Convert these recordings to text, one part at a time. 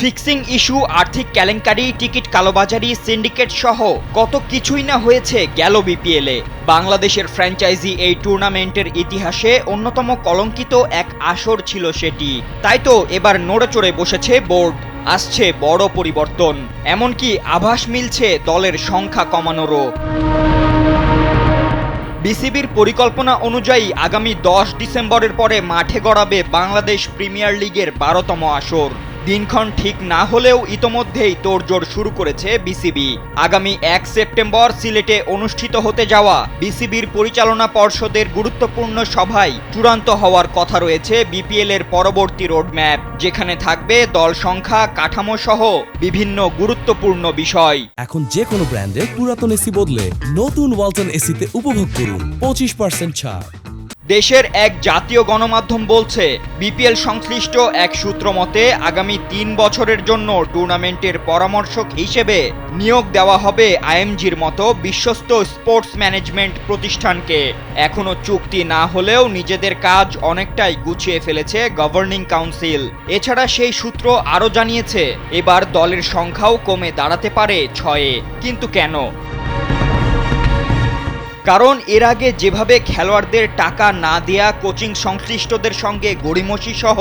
Fixing issue, আর্থিক কেলেঙ্কারি, ticket কালোবাজারি, সিন্ডিকেট সহ কত কিছুই না হয়েছে গেল বিপিএলে। বাংলাদেশের ফ্র্যাঞ্চাইজি এই টুর্নামেন্টের ইতিহাসে অন্যতম কলঙ্কিত এক আসর ছিল সেটি। তাই তো এবার নড়েচড়ে বসেছে বোর্ড। আসছে বড় পরিবর্তন, এমনকি আভাস মিলছে দলের সংখ্যা কমানোরও। বিসিবির পরিকল্পনা অনুযায়ী আগামী 10 ডিসেম্বরের পরে মাঠে গড়াবে বাংলাদেশ প্রিমিয়ার লিগের 12তম আসর। দিনক্ষণ ঠিক না হলেও ইতোমধ্যেই তোড়জোড় শুরু করেছে বিসিবি। আগামী 1 সেপ্টেম্বর সিলেটে অনুষ্ঠিত হতে যাওয়া বিসিবির পরিচালনা পর্ষদের গুরুত্বপূর্ণ সভায় চূড়ান্ত হওয়ার কথা রয়েছে বিপিএল এর পরবর্তী রোডম্যাপ, যেখানে থাকবে দল সংখ্যা, কাঠামো সহ বিভিন্ন গুরুত্বপূর্ণ বিষয়। এখন যে কোনো ব্র্যান্ডের পুরাতন এসি বদলে নতুন ওয়ালটন এসিতে উপভোগ করুন 25% ছাড়। দেশের এক জাতীয় গণমাধ্যম বলছে, বিপিএল সংশ্লিষ্ট এক সূত্র মতে আগামী 3 বছরের জন্য টুর্নামেন্টের পরামর্শক হিসেবে নিয়োগ দেওয়া হবে আইএমজির মতো বিশ্বস্ত স্পোর্টস ম্যানেজমেন্ট প্রতিষ্ঠানকে। এখনো চুক্তি না হলেও নিজেদের কাজ অনেকটাই গুছিয়ে ফেলেছে গভর্নিং কাউন্সিল। এছাড়া সেই সূত্র আরও জানিয়েছে, এবার দলের সংখ্যাও কমে দাঁড়াতে পারে 6-এ। কিন্তু কেন? কারণ এর আগে যেভাবে খেলোয়াড়দের টাকা না দেয়া, কোচিং সংশ্লিষ্টদের সঙ্গে গড়িমসি সহ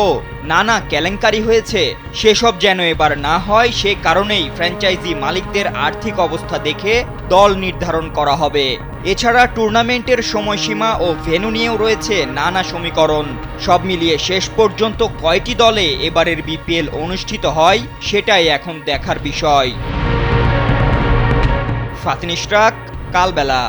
নানা কেলেঙ্কারি হয়েছে, সেসব যেন এবার না হয় সে কারণেই ফ্র্যাঞ্চাইজি মালিকদের আর্থিক অবস্থা দেখে দল নির্ধারণ করা হবে। এছাড়া টুর্নামেন্টের সময়সীমা ও ভেন্যু নিয়েও রয়েছে নানা সমীকরণ। সব মিলিয়ে শেষ পর্যন্ত কয়টি দলে এবারের বিপিএল অনুষ্ঠিত হয় সেটাই এখন দেখার বিষয়। ফাতিন ইশরাক, কালবেলা।